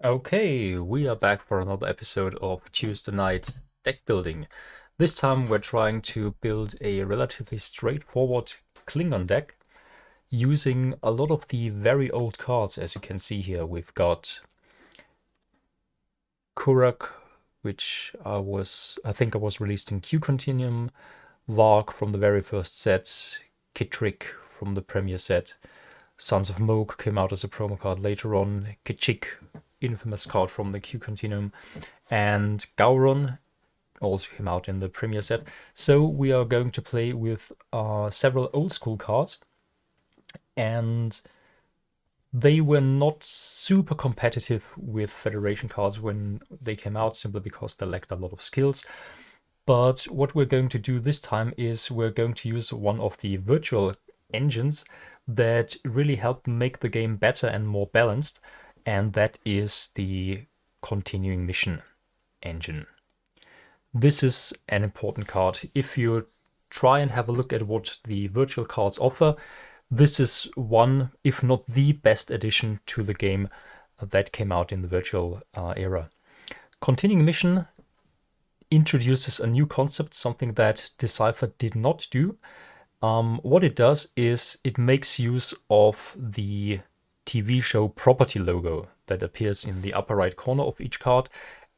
Okay, we are back for another episode of Tuesday Night Deck Building. This time we're trying to build a relatively straightforward Klingon deck using a lot of the very old cards. As you can see here, we've got Kurak, which I think I was released in Q Continuum, Varg from the very first set, Kittrick from the premier set, Sons of Moog came out as a promo card later on, Kitchik, infamous card from the Q Continuum, and Gowron also came out in the premier set. So we are going to play with several old school cards, and they were not super competitive with Federation cards when they came out, simply because they lacked a lot of skills. But what we're going to do this time is we're going to use one of the virtual engines that really help make the game better and more balanced, and that is the Continuing Mission engine. This is an important card. If you try and have a look at what the virtual cards offer, this is one, if not the best addition to the game that came out in the virtual era. Continuing Mission introduces a new concept, something that Decipher did not do. What it does is it makes use of the TV show property logo that appears in the upper right corner of each card,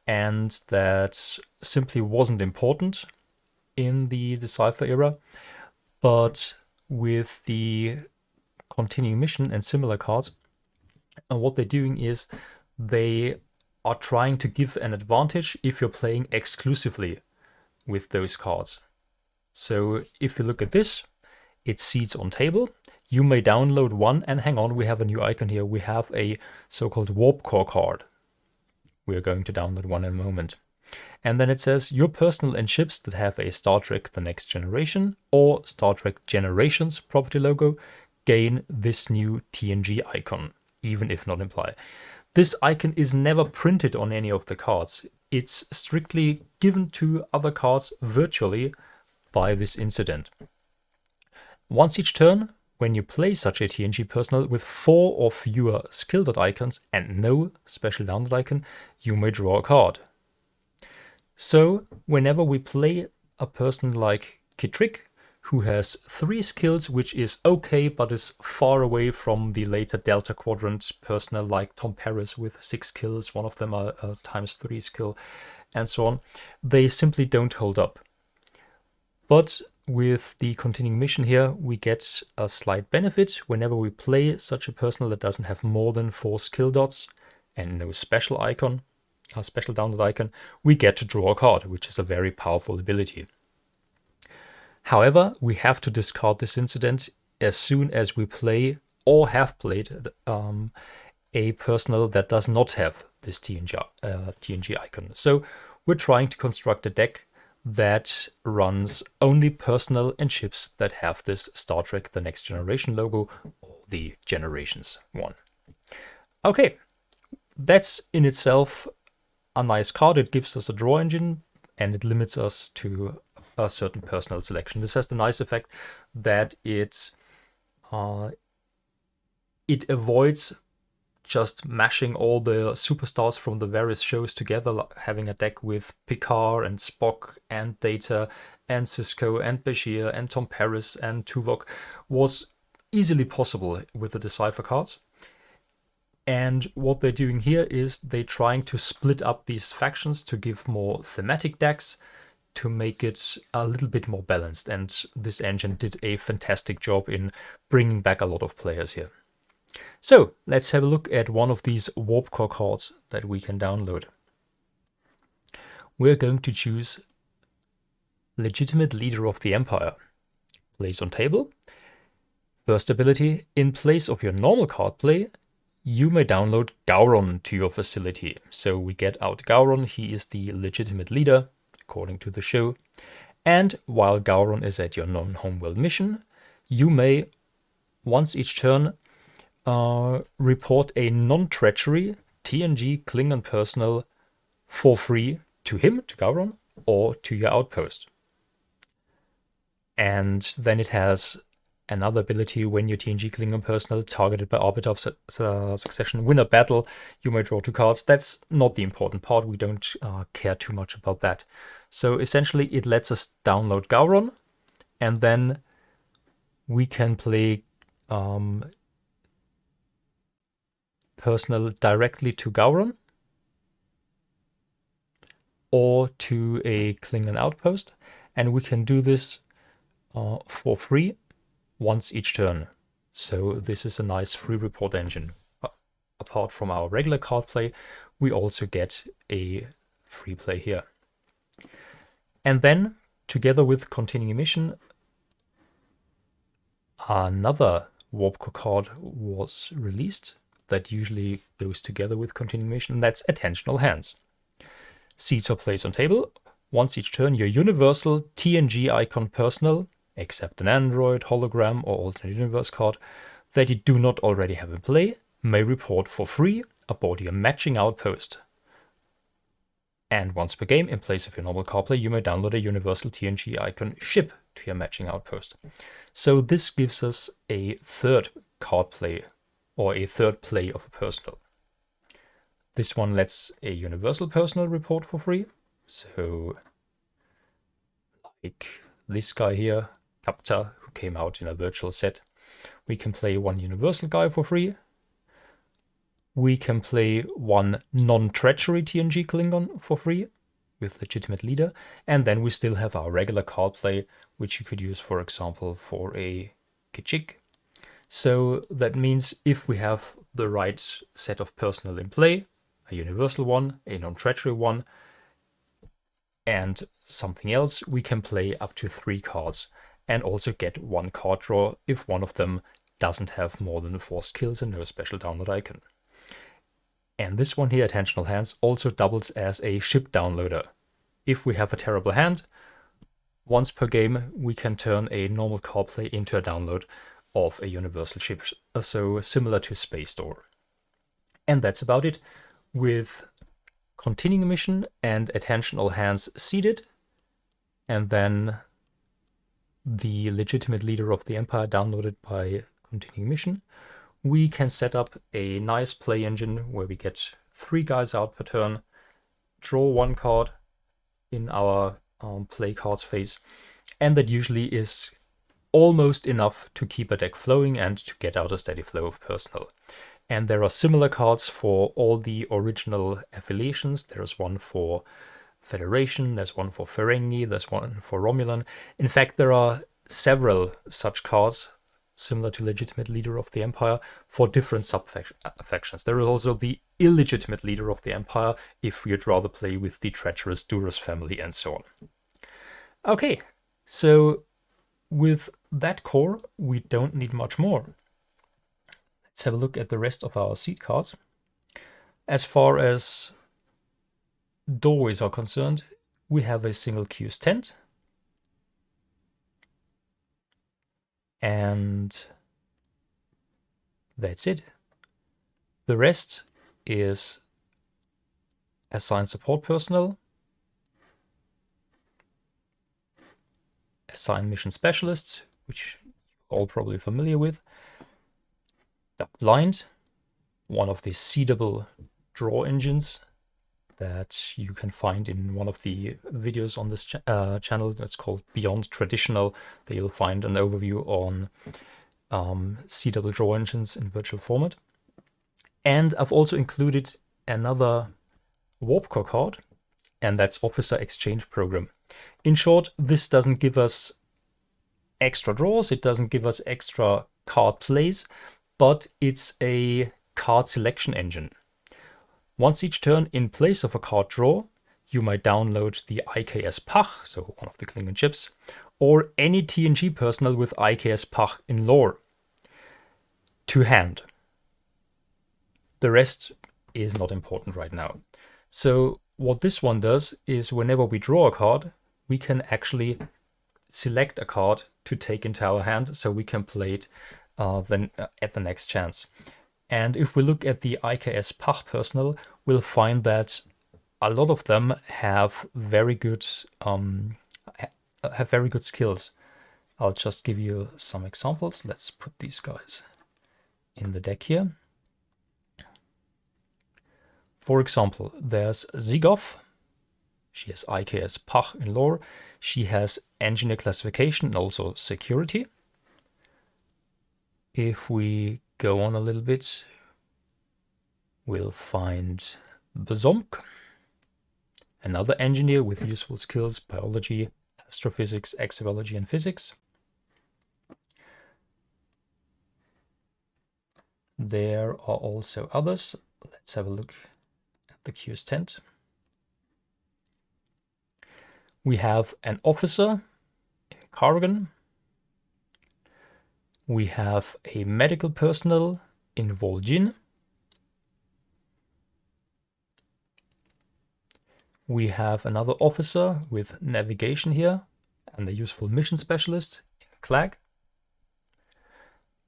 and that simply wasn't important in the Decipher era. But with the Continuing Mission and similar cards, what they're doing is they are trying to give an advantage if you're playing exclusively with those cards. So if you look at this, it's seeds on table. You may download one, and hang on, we have a new icon here. We have a so-called Warp Core card. We're going to download one in a moment. And then it says your personal and ships that have a Star Trek The Next Generation or Star Trek Generations property logo gain this new TNG icon, even if not implied. This icon is never printed on any of the cards. It's strictly given to other cards virtually by this incident. Once each turn, when you play such a TNG personal with 4 or fewer skill dot icons and no special download icon, you may draw a card. So whenever we play a person like Kittrick, who has 3 skills, which is okay, but is far away from the later Delta Quadrant personnel like Tom Paris with 6 skills, one of them are ×3 skill, and so on, they simply don't hold up. But with the Continuing Mission here, we get a slight benefit. Whenever we play such a personal that doesn't have more than 4 skill dots and no special icon, a special download icon, we get to draw a card, which is a very powerful ability. However, we have to discard this incident as soon as we play or have played a personal that does not have this TNG icon. So we're trying to construct a deck that runs only personal and ships that have this Star Trek The Next Generation logo, or the Generations one. Okay, that's in itself a nice card. It gives us a draw engine and it limits us to a certain personal selection. This has the nice effect that it avoids just mashing all the superstars from the various shows together. Having a deck with Picard and Spock and Data and Sisko and Bashir and Tom Paris and Tuvok was easily possible with the Decipher cards. And what they're doing here is they're trying to split up these factions to give more thematic decks, to make it a little bit more balanced. And this engine did a fantastic job in bringing back a lot of players here. So let's have a look at one of these Warp Core cards that we can download. We're going to choose Legitimate Leader of the Empire. Place on table. First ability, in place of your normal card play, you may download Gowron to your facility. So we get out Gowron, he is the legitimate leader, according to the show. And while Gowron is at your non-homeworld mission, you may, once each turn, report a non-treachery TNG Klingon personal for free to him, to Gowron, or to your outpost. And then it has Another ability, when your TNG Klingon personnel targeted by Arbiter of Succession win a battle, you may draw 2 cards. That's not the important part. We don't care too much about that. So essentially, it lets us download Gowron, and then we can play personnel directly to Gowron or to a Klingon outpost, and we can do this for free once each turn. So this is a nice free report engine. Apart from our regular card play, we also get a free play here. And then, together with Continuing Mission, another Warp Core card was released that usually goes together with Continuing Mission, and that's Attentional Hands. Seats or place on table. Once each turn, your universal TNG icon personnel, except an android, hologram, or alternate universe card that you do not already have in play, may report for free aboard your matching outpost. And once per game, in place of your normal card play, you may download a universal TNG icon ship to your matching outpost. So this gives us a third card play, or a third play of a personnel. This one lets a universal personnel report for free. So, like this guy here, Capta, who came out in a virtual set. We can play one universal guy for free. We can play one non-treachery TNG Klingon for free with legitimate leader. And then we still have our regular card play, which you could use, for example, for a Kitschik. So that means if we have the right set of personnel in play, a universal one, a non-treachery one, and something else, we can play up to 3 cards and also get 1 card draw if one of them doesn't have more than 4 skills and no special download icon. And this one here, Attentional Hands, also doubles as a ship downloader. If we have a terrible hand, once per game we can turn a normal card play into a download of a universal ship, so similar to Space Door. And that's about it. With Continuing Mission and Attentional Hands seeded, and then the legitimate leader of the Empire downloaded by Continuing Mission, we can set up a nice play engine where we get 3 guys out per turn, draw 1 card in our play cards phase, and that usually is almost enough to keep a deck flowing and to get out a steady flow of personnel. And there are similar cards for all the original affiliations. There's one for Federation, there's one for Ferengi, there's one for Romulan. In fact, there are several such cards, similar to Legitimate Leader of the Empire, for different sub-factions. There is also the Illegitimate Leader of the Empire, if you'd rather play with the treacherous Duras family, and so on. Okay, so with that core, we don't need much more. Let's have a look at the rest of our seed cards. As far as doorways are concerned, we have a single Q's tent. And that's it. The rest is assign support personnel, assign mission specialists, which you're all probably familiar with, Blind, one of the seedable draw engines that you can find in one of the videos on this channel. That's called Beyond Traditional. There you'll find an overview on seedable draw engines in virtual format. And I've also included another Warp Core card, and that's Officer Exchange Program. In short, this doesn't give us extra draws, it doesn't give us extra card plays, but it's a card selection engine. Once each turn, in place of a card draw, you might download the IKS Pach, so one of the Klingon chips, or any TNG personnel with IKS Pach in lore, to hand. The rest is not important right now. So what this one does is whenever we draw a card, we can actually select a card to take into our hand, so we can play it then at the next chance. And if we look at the IKS Pach personnel, we'll find that a lot of them have very good skills. I'll just give you some examples. Let's put these guys in the deck here. For example, there's Zigov. She has IKS Pach in lore. She has engineer classification and also security. If we go on a little bit, we'll find Bezomk, another engineer with useful skills, biology, astrophysics, exobiology, and physics. There are also others. Let's have a look at the QS tent. We have an officer in Kargan. We have a medical personnel in Vol'jin. We have another officer with navigation here and a useful mission specialist in Clag.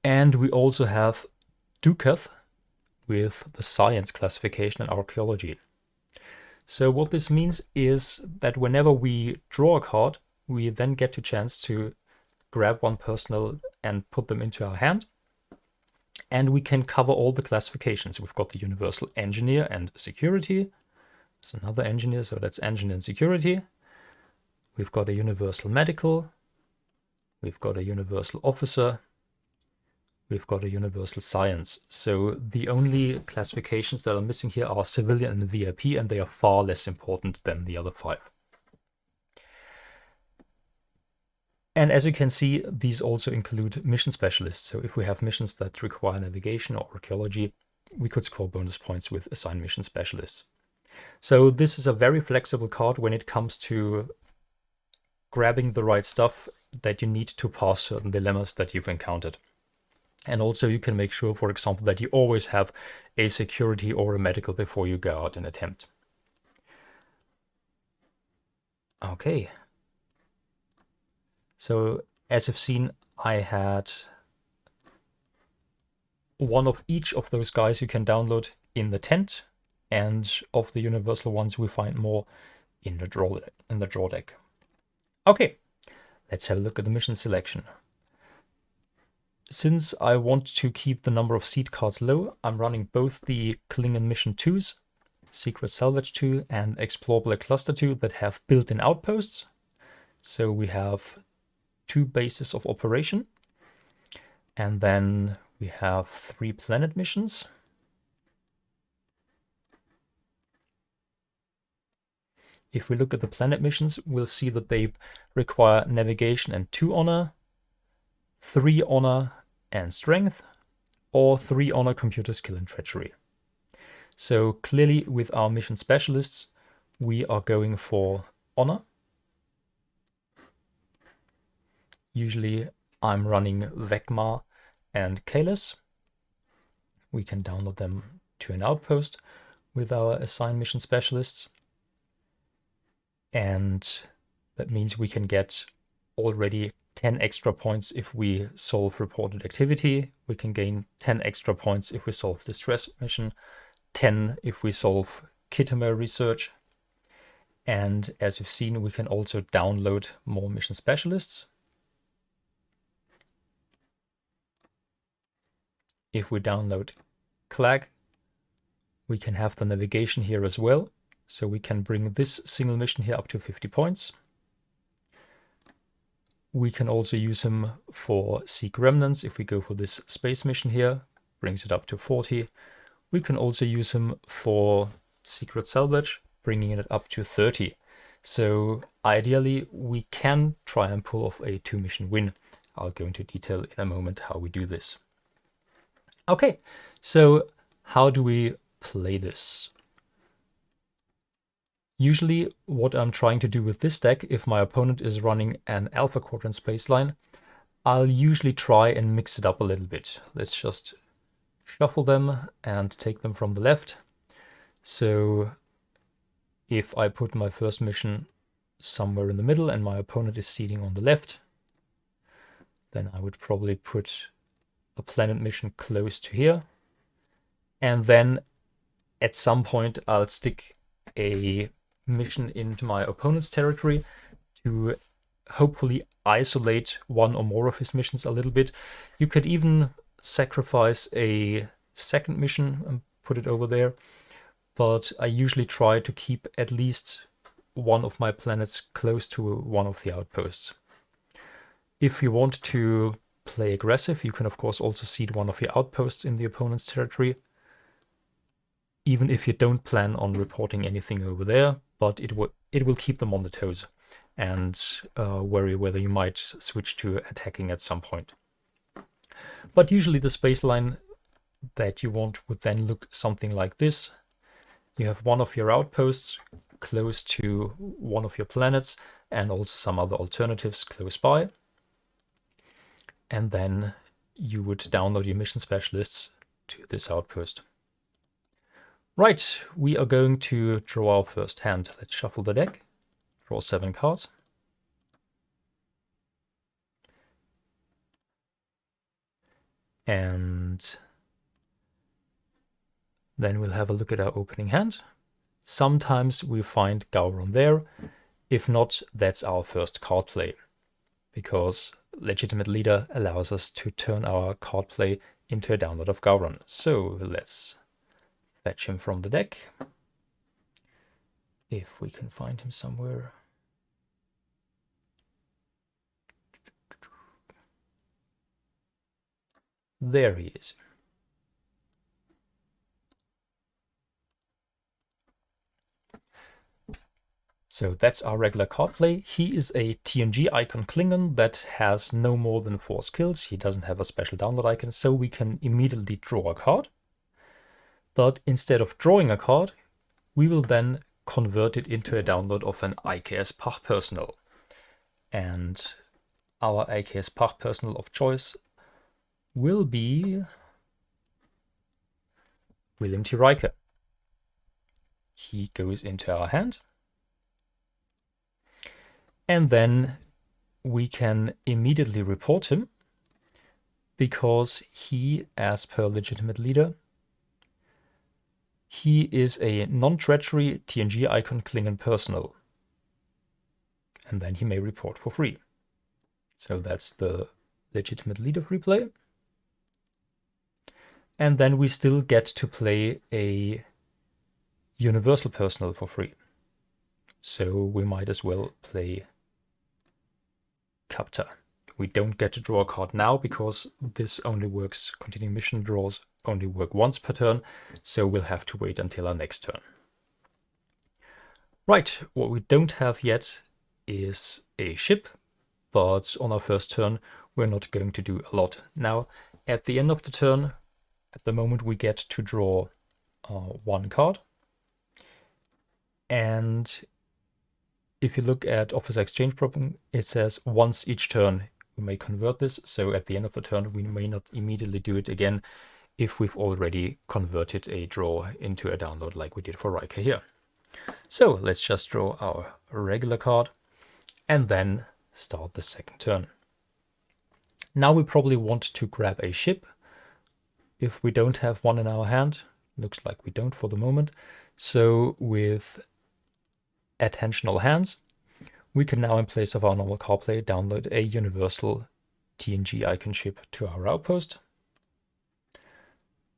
And we also have Dukath with the science classification and archaeology. So what this means is that whenever we draw a card, we then get a chance to grab one personnel and put them into our hand. And we can cover all the classifications. We've got the universal engineer and security. There's another engineer, so that's engineer and security. We've got a universal medical. We've got a universal officer. We've got a universal science. So the only classifications that are missing here are civilian and VIP, and they are far less important than the other 5. And as you can see, these also include mission specialists. So if we have missions that require navigation or archaeology, we could score bonus points with assigned mission specialists. So this is a very flexible card when it comes to grabbing the right stuff that you need to pass certain dilemmas that you've encountered. And also you can make sure, for example, that you always have a security or a medical before you go out and attempt. Okay. So as you've seen, I had one of each of those guys you can download in the tent, and of the universal ones we find more in the draw deck. Okay, let's have a look at the mission selection. Since I want to keep the number of seed cards low, I'm running both the Klingon Mission 2s, Secret Salvage 2 and Explorable Cluster 2 that have built-in outposts. So we have 2 bases of operation, and then we have 3 planet missions. If we look at the planet missions, we'll see that they require navigation and 2 honor, 3 honor and strength, or 3 honor, computer skill, and treachery. So clearly with our mission specialists, we are going for honor. Usually I'm running Vecma and Kalis. We can download them to an outpost with our assigned mission specialists. And that means we can get already 10 extra points if we solve reported activity. We can gain 10 extra points if we solve distress mission, 10 if we solve Kittimer research. And as you've seen, we can also download more mission specialists. If we download Clag, we can have the navigation here as well. So we can bring this single mission here up to 50 points. We can also use him for Seek Remnants. If we go for this space mission here, brings it up to 40. We can also use him for Secret Salvage, bringing it up to 30. So ideally, we can try and pull off a 2-mission win. I'll go into detail in a moment how we do this. Okay, so how do we play this? Usually what I'm trying to do with this deck, if my opponent is running an Alpha Quadrant spaceline, I'll usually try and mix it up a little bit. Let's just shuffle them and take them from the left. So if I put my first mission somewhere in the middle and my opponent is seeding on the left, then I would probably put a planet mission close to here. And then at some point I'll stick a mission into my opponent's territory to hopefully isolate one or more of his missions a little bit. You could even sacrifice a second mission and put it over there, but I usually try to keep at least one of my planets close to one of the outposts. If you want to play aggressive, you can of course also seed one of your outposts in the opponent's territory, even if you don't plan on reporting anything over there, but it will keep them on the toes and worry whether you might switch to attacking at some point. But usually the space line that you want would then look something like this. You have one of your outposts close to one of your planets and also some other alternatives close by. And then you would download your mission specialists to this outpost. Right, we are going to draw our first hand. Let's shuffle the deck, draw 7 cards. And then we'll have a look at our opening hand. Sometimes we find Gowron there. If not, that's our first card play, because Legitimate Leader allows us to turn our card play into a download of Gowron. So let's fetch him from the deck, if we can find him somewhere. There he is. So that's our regular card play. He is a TNG icon Klingon that has no more than 4 skills. He doesn't have a special download icon, so we can immediately draw a card. But instead of drawing a card, we will then convert it into a download of an IKS Pach Personal. And our IKS Pach Personal of choice will be William T. Riker. He goes into our hand. And then we can immediately report him, because he, as per Legitimate Leader, he is a non-treachery TNG icon Klingon personal. And then he may report for free. So that's the Legitimate Leader free play. And then we still get to play a universal personal for free. So we might as well play Capta. We don't get to draw a card now because this only works, continuing mission draws only work once per turn, so we'll have to wait until our next turn. Right, what we don't have yet is a ship, but on our first turn we're not going to do a lot. Now, at the end of the turn, at the moment we get to draw 1 card, and if you look at Officer Exchange Problem, it says once each turn we may convert this. So at the end of the turn, we may not immediately do it again if we've already converted a draw into a download like we did for Riker here. So let's just draw our regular card and then start the second turn. Now we probably want to grab a ship. If we don't have one in our hand, looks like we don't for the moment. So with attentional hands, we can now, in place of our normal card play, download a universal TNG icon ship to our outpost.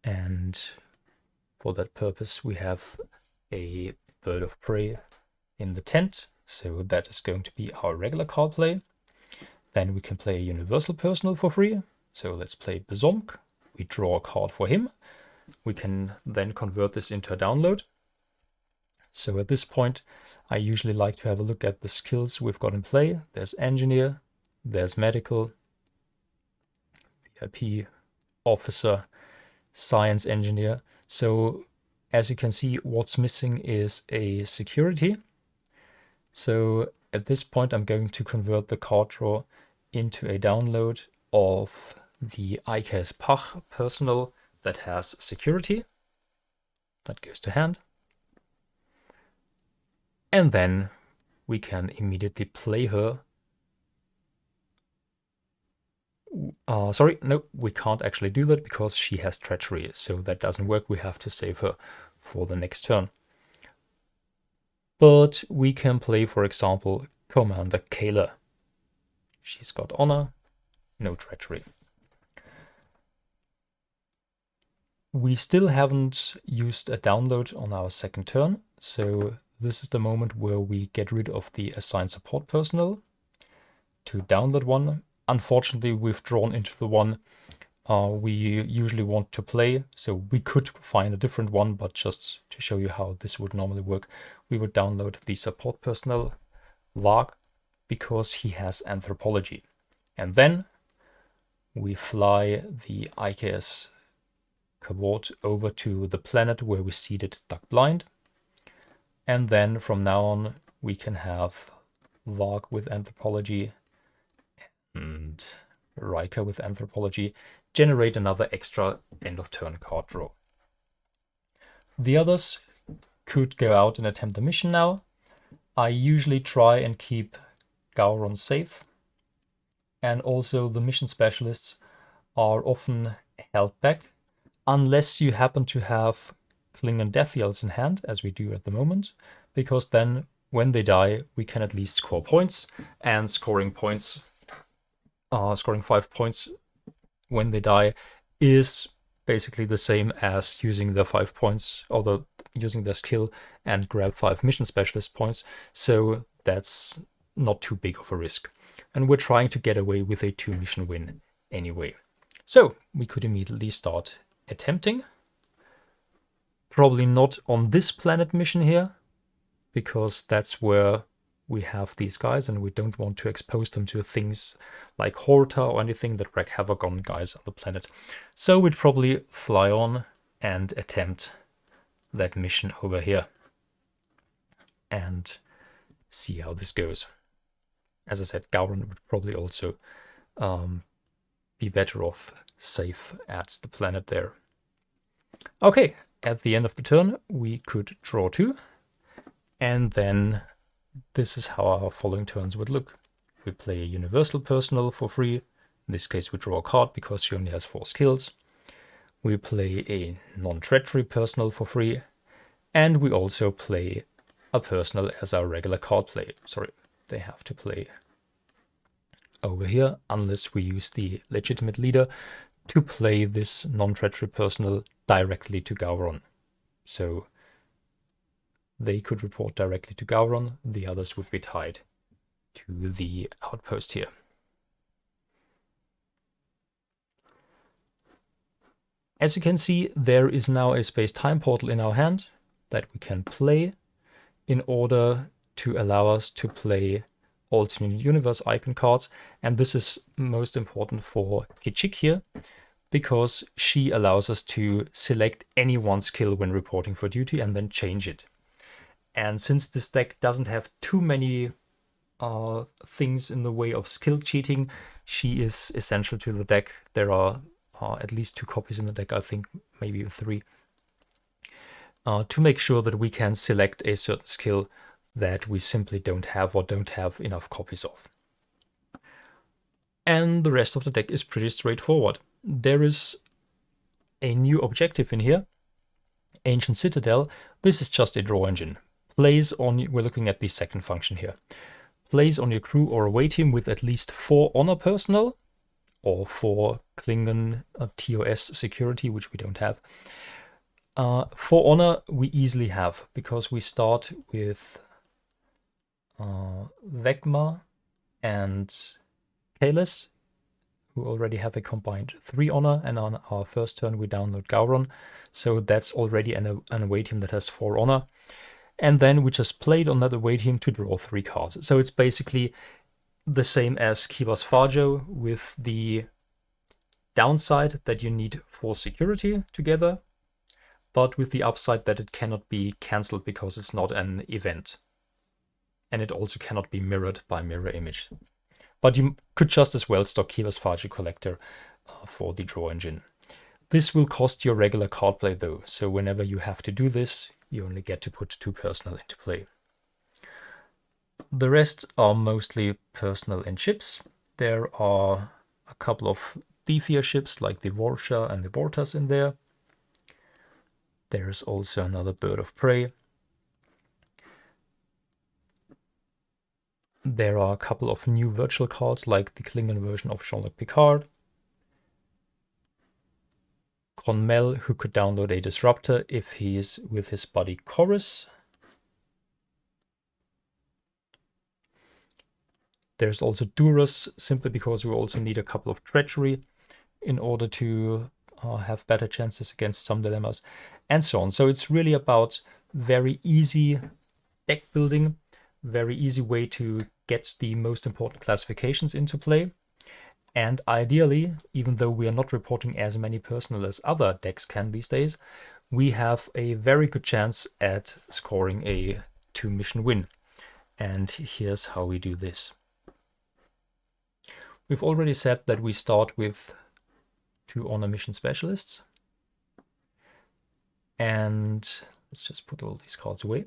And for that purpose, we have a bird of prey in the tent. So that is going to be our regular card play. Then we can play a universal personal for free. So let's play Bezomk. We draw a card for him. We can then convert this into a download. So at this point, I usually like to have a look at the skills we've got in play. There's Engineer, there's Medical, VIP, Officer, Science Engineer. So as you can see, what's missing is a Security. So at this point, I'm going to convert the card draw into a download of the IKS Pach Personal that has Security. That goes to hand. And then we can immediately play her. Sorry, no, we can't actually do that because she has treachery, so that doesn't work. We have to save her for the next turn. But we can play, for example, Commander Kayla. She's got honor, no treachery. We still haven't used a download on our second turn, so this is the moment where we get rid of the assigned support personnel to download one. Unfortunately, we've drawn into the one we usually want to play, so we could find a different one, but just to show you how this would normally work, we would download the support personnel Varg because he has anthropology. And then we fly the IKS Cabot over to the planet where we seeded Duck Blind. And then from now on, we can have Varg with anthropology and Riker with anthropology generate another extra end of turn card draw. The others could go out and attempt the mission now. I usually try and keep Gowron safe. And also the mission specialists are often held back unless you happen to have Klingon Death Yells in hand, as we do at the moment, because then when they die, we can at least score points, and scoring 5 points when they die is basically the same as using the 5 points, or using their skill and grab 5 mission specialist points, so that's not too big of a risk. And we're trying to get away with a 2 mission win anyway. So we could immediately start attempting. Probably not on this planet mission here, because that's where we have these guys and we don't want to expose them to things like Horta or anything that wreak havoc on guys on the planet. So we'd probably fly on and attempt that mission over here and see how this goes. As I said, Gowron would probably also be better off safe at the planet there. Okay, at the end of the turn, we could draw 2, and then this is how our following turns would look. We play a universal personnel for free. In this case, we draw a card because she only has 4 skills. We play a non-treachery personnel for free, and we also play a personnel as our regular card play. Sorry, they have to play over here unless we use the legitimate leader to play this non-treachery personnel directly to Gowron. So they could report directly to Gowron, the others would be tied to the outpost here. As you can see, there is now a space-time portal in our hand that we can play in order to allow us to play alternate universe icon cards. And this is most important for Kichik here, because she allows us to select any one skill when reporting for duty and then change it. And since this deck doesn't have too many things in the way of skill cheating, she is essential to the deck. There are at least 2 copies in the deck, I think maybe 3, to make sure that we can select a certain skill that we simply don't have or don't have enough copies of. And the rest of the deck is pretty straightforward. There is a new objective in here, Ancient Citadel. This is just a draw engine. Plays on, we're looking at the second function here. Plays on your crew or away team with at least 4 honor personnel, or 4 Klingon TOS security, which we don't have. 4 honor we easily have, because we start with Vecma and Kalis, who already have a combined 3 honor, and on our first turn we download Gowron, so that's already an away team that has 4 honor. And then we just played on that away team to draw 3 cards. So it's basically the same as Kibas Farjo, with the downside that you need 4 security together, but with the upside that it cannot be cancelled because it's not an event. And it also cannot be mirrored by mirror image. But you could just as well stock Kibas Farjo Collector for the draw engine. This will cost your regular card play though, so whenever you have to do this, you only get to put 2 personnel into play. The rest are mostly personnel and ships. There are a couple of beefier ships like the Vorsha and the Bortas in there. There's also another bird of prey. There are a couple of new virtual cards, like the Klingon version of Jean-Luc Picard, Conmel, who could download a disruptor if he is with his buddy Chorus. There's also Duras, simply because we also need a couple of treachery in order to have better chances against some dilemmas, and so on. So it's really about very easy deck building, very easy way to get the most important classifications into play. And ideally, even though we are not reporting as many personnel as other decks can these days, we have a very good chance at scoring a 2-mission win. And here's how we do this. We've already said that we start with 2 honor mission specialists. And let's just put all these cards away.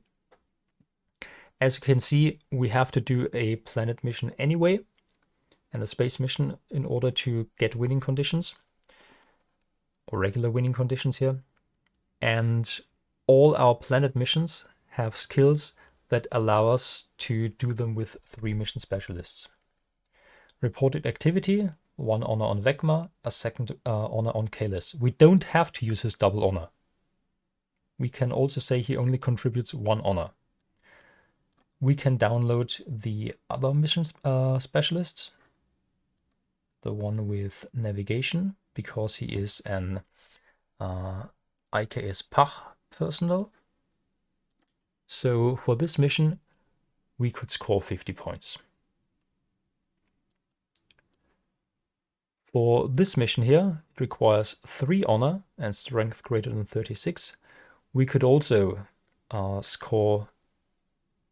As you can see, we have to do a planet mission anyway, and a space mission in order to get winning conditions, or regular winning conditions here. And all our planet missions have skills that allow us to do them with 3 mission specialists. Reported activity, 1 honor on Vecma, a 2nd honor on Kalis. We don't have to use his double honor. We can also say he only contributes 1 honor. We can download the other mission specialists, the one with navigation, because he is an IKS Pach personnel. So for this mission, we could score 50 points. For this mission here, it requires 3 honor and strength greater than 36. We could also score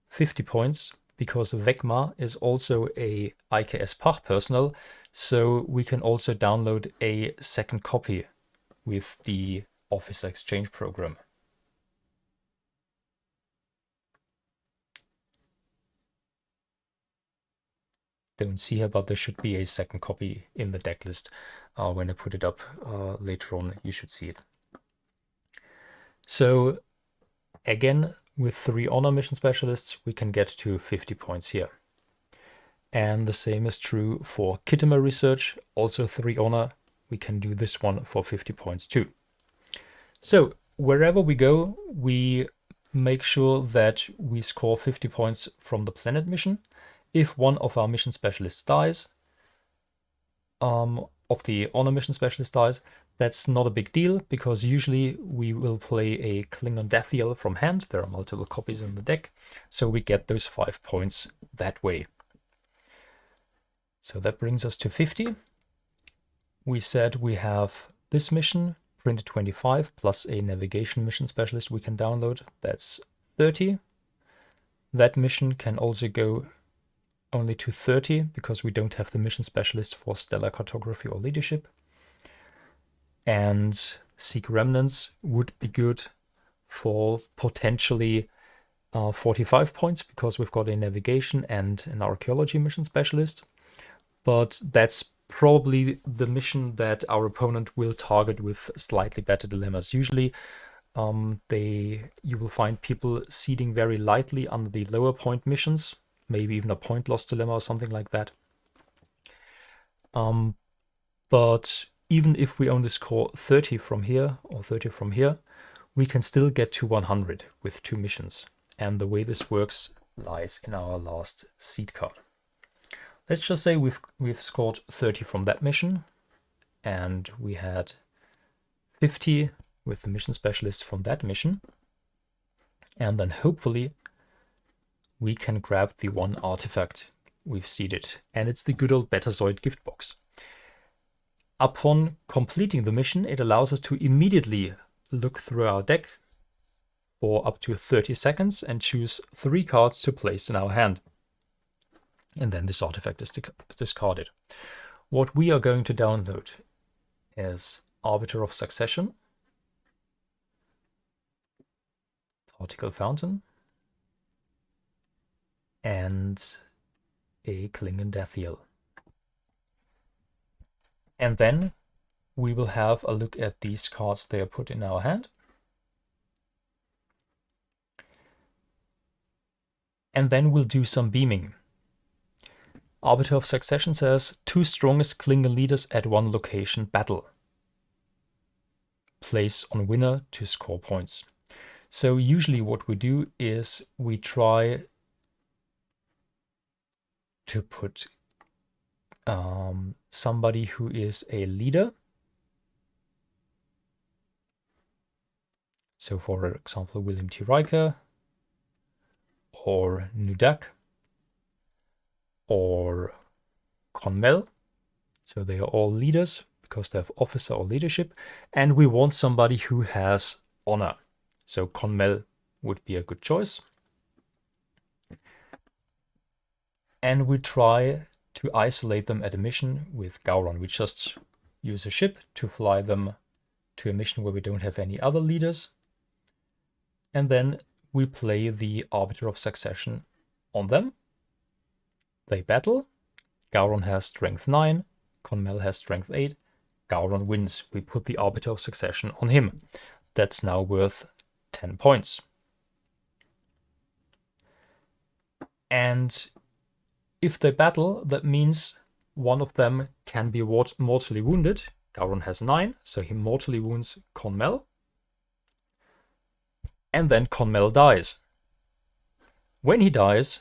50 points because Vecma is also a IKS Pach personnel, so we can also download a 2nd copy with the Officer Exchange program. Don't see here, but there should be a 2nd copy in the deck list. When I put it up later on, you should see it. So again, with 3 honor mission specialists, we can get to 50 points here. And the same is true for Kittimer Research, also 3 honor. We can do this one for 50 points too. So wherever we go, we make sure that we score 50 points from the planet mission. If one of our mission specialists dies, of the honor mission specialist dies, that's not a big deal, because usually we will play a Klingon Deathiel from hand. There are multiple copies in the deck, so we get those 5 points that way. So that brings us to 50. We said we have this mission, printed 25, plus a navigation mission specialist we can download. That's 30. That mission can also go only to 30 because we don't have the mission specialist for stellar cartography or leadership. And Seek Remnants would be good for potentially 45 points because we've got a navigation and an archaeology mission specialist. But that's probably the mission that our opponent will target with slightly better dilemmas. Usually you will find people seeding very lightly under the lower point missions, maybe even a point loss dilemma or something like that. But even if we only score 30 from here or 30 from here, we can still get to 100 with 2 missions. And the way this works lies in our last seed card. Let's just say we've scored 30 from that mission, and we had 50 with the mission specialist from that mission. And then hopefully we can grab the 1 artifact we've seeded, and it's the good old Betazoid gift box. Upon completing the mission, it allows us to immediately look through our deck for up to 30 seconds and choose 3 cards to place in our hand. And then this artifact is discarded. What we are going to download is Arbiter of Succession, Particle Fountain, and a Klingon Deathiel. And then we will have a look at these cards they are put in our hand. And then we'll do some beaming. Arbiter of Succession says, 2 strongest Klingon leaders at one location battle. Place on winner to score points. So usually what we do is we try to put somebody who is a leader. So for example, William T. Riker, or Nudak, or Conmel. So they are all leaders because they have officer or leadership. And we want somebody who has honor. So Conmel would be a good choice. And we try to isolate them at a mission with Gowron. We just use a ship to fly them to a mission where we don't have any other leaders. And then we play the Arbiter of Succession on them. They battle. Gowron has strength 9. Conmel has strength 8. Gowron wins. We put the Arbiter of Succession on him. That's now worth 10 points. And if they battle, that means one of them can be mortally wounded. Gowron has 9, so he mortally wounds Conmel. And then Conmel dies. When he dies,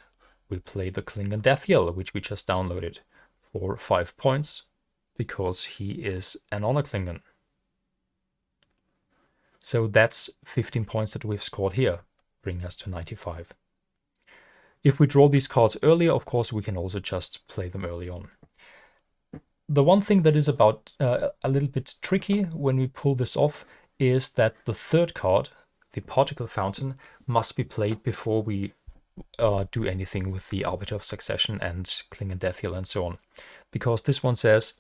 we play the Klingon Death Yell, which we just downloaded, for 5 points, because he is an honor Klingon. So that's 15 points that we've scored here, bringing us to 95. If we draw these cards earlier, of course, we can also just play them early on. The one thing that is about a little bit tricky when we pull this off is that the third card, the Particle Fountain, must be played before we do anything with the Arbiter of Succession and Klingon Death Yell and so on. Because this one says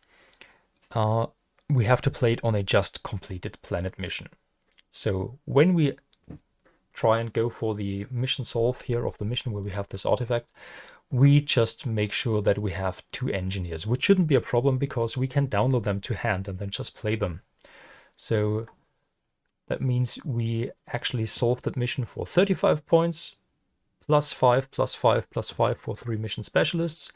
we have to play it on a just completed planet mission. So when we try and go for the mission solve here of the mission where we have this artifact, we just make sure that we have 2 engineers, which shouldn't be a problem because we can download them to hand and then just play them. So that means we actually solve that mission for 35 points, plus 5, plus 5, plus 5 for 3 mission specialists.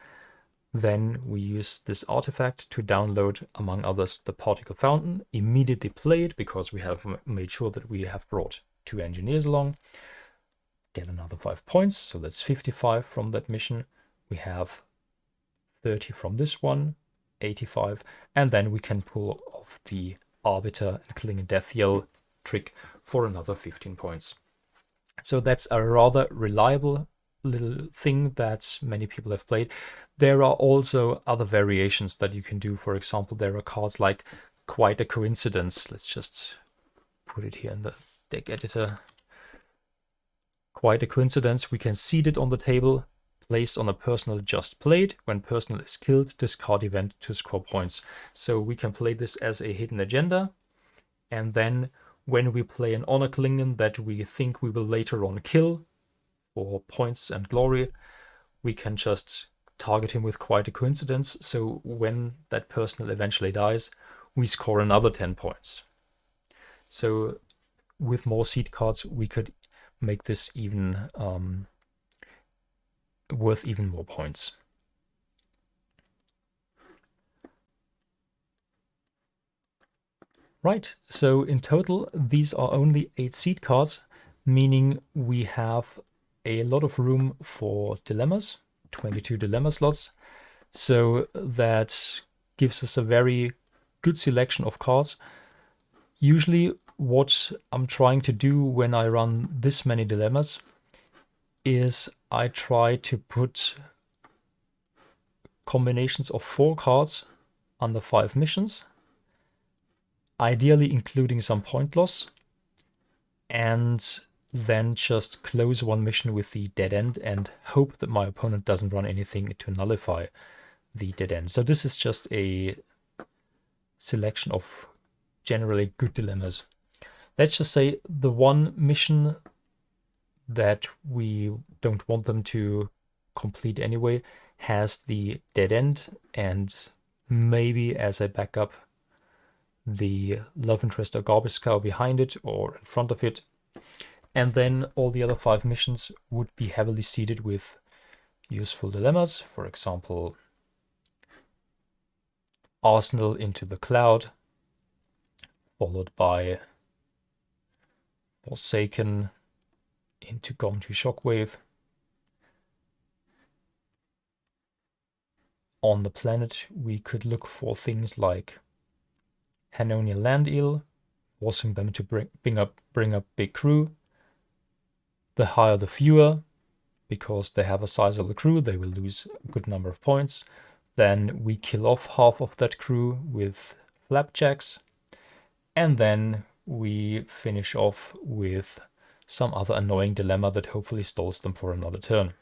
Then we use this artifact to download, among others, the Particle Fountain, immediately play it because we have made sure that we have brought 2 engineers along. Get another 5 points, so that's 55 from that mission. We have 30 from this one, 85, and then we can pull off the Arbiter and Klingon Death Yell trick for another 15 points. So that's a rather reliable little thing that many people have played. There are also other variations that you can do. For example, there are cards like Quite a Coincidence. Let's just put it here in the deck editor. Quite a Coincidence. We can seed it on the table, placed on a personal just played. When personal is killed, discard event to score points. So we can play this as a hidden agenda. And then when we play an honor Klingon that we think we will later on kill for points and glory, we can just target him with Quite a Coincidence. So when that personal eventually dies, we score another 10 points. So with more seed cards, we could make this even worth even more points. Right, so in total, these are only 8 seed cards, meaning we have a lot of room for dilemmas, 22 dilemma slots. So that gives us a very good selection of cards. Usually what I'm trying to do when I run this many dilemmas is I try to put combinations of 4 cards under 5 missions, ideally including some point loss, and then just close one mission with the dead end and hope that my opponent doesn't run anything to nullify the dead end. So this is just a selection of generally good dilemmas. Let's just say the one mission that we don't want them to complete anyway has the dead end and maybe as a backup the love interest or garbage cow behind it or in front of it. And then all the other 5 missions would be heavily seeded with useful dilemmas. For example, Arsenal into the Cloud, followed by Forsaken into Gone to Shockwave. On the planet, we could look for things like Hanonian Land Eel, forcing them to bring up big crew. The higher the fewer, because they have a sizable crew, they will lose a good number of points. Then we kill off half of that crew with flapjacks, and then we finish off with some other annoying dilemma that hopefully stalls them for another turn.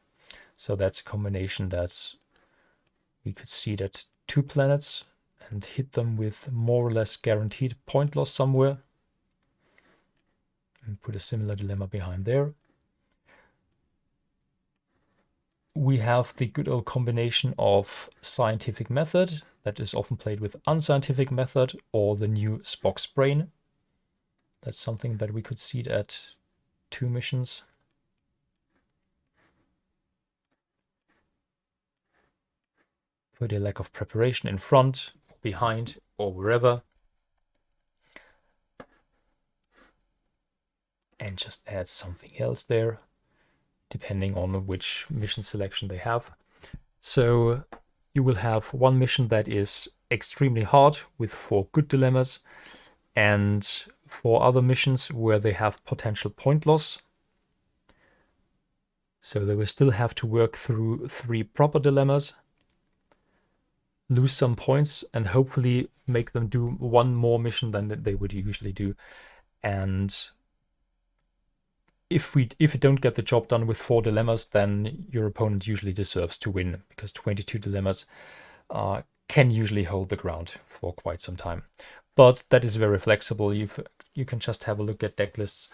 So that's a combination that we could seed at 2 planets and hit them with more or less guaranteed point loss somewhere. And put a similar dilemma behind there. We have the good old combination of scientific method, that is often played with unscientific method, or the new Spock's brain. That's something that we could seed at 2 missions. Put a lack of preparation in front, behind, or wherever. And just add something else there, depending on which mission selection they have. So you will have one mission that is extremely hard with 4 good dilemmas, and 4 other missions where they have potential point loss. So they will still have to work through 3 proper dilemmas, lose some points, and hopefully make them do 1 more mission than they would usually do. And if you don't get the job done with 4 dilemmas, then your opponent usually deserves to win, because 22 dilemmas can usually hold the ground for quite some time. But that is very flexible. You can just have a look at deck lists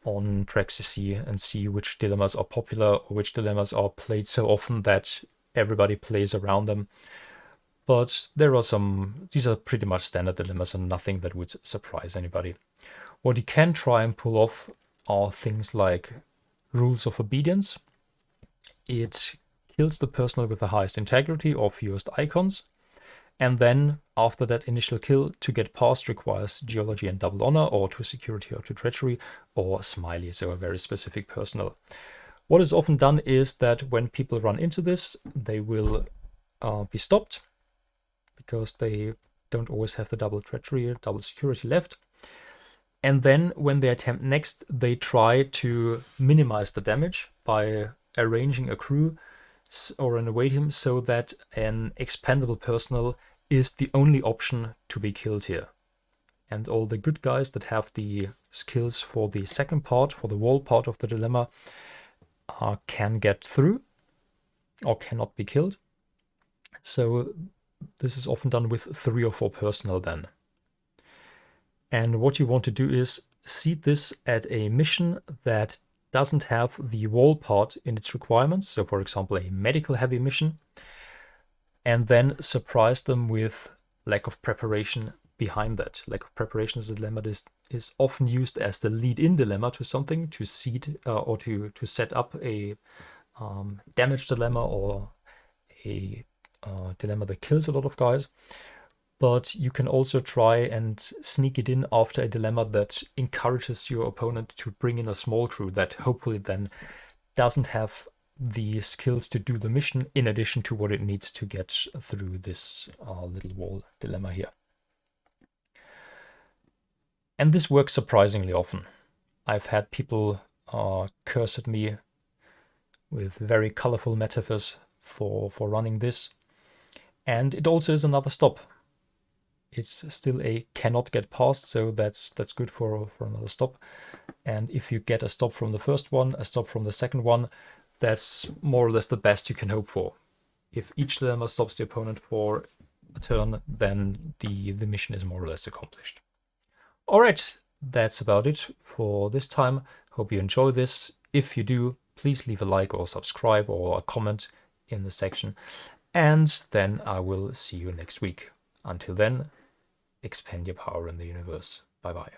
on TrackCC and see which dilemmas are popular or which dilemmas are played so often that everybody plays around them. But there are these are pretty much standard dilemmas and nothing that would surprise anybody. What you can try and pull off are things like rules of obedience. It kills the personnel with the highest integrity or fewest icons. And then after that initial kill, to get past requires geology and double honor, or to security or to treachery, or smiley, so a very specific personnel. What is often done is that when people run into this, they will be stopped, because they don't always have the double treachery or double security left. And then when they attempt next, they try to minimize the damage by arranging a crew or an away team so that an expendable personnel is the only option to be killed here. And all the good guys that have the skills for the second part, for the wall part of the dilemma, can get through or cannot be killed. So this is often done with 3 or 4 personnel then. And what you want to do is seed this at a mission that doesn't have the wall part in its requirements. So for example, a medical heavy mission, and then surprise them with lack of preparation behind that. Lack of preparation is a dilemma that is often used as the lead-in dilemma to something, to seed or to set up a damage dilemma or a dilemma that kills a lot of guys. But you can also try and sneak it in after a dilemma that encourages your opponent to bring in a small crew that hopefully then doesn't have the skills to do the mission in addition to what it needs to get through this little wall dilemma here. And this works surprisingly often. I've had people curse at me with very colorful metaphors for running this. And it also is another stop. It's still a cannot get past, so that's good for another stop. And if you get a stop from the first one, a stop from the second one, that's more or less the best you can hope for. If each dilemma stops the opponent for a turn, then the mission is more or less accomplished. All right, that's about it for this time. Hope you enjoy this. If you do, please leave a like or subscribe or a comment in the section. And then I will see you next week. Until then, expand your power in the universe. Bye-bye.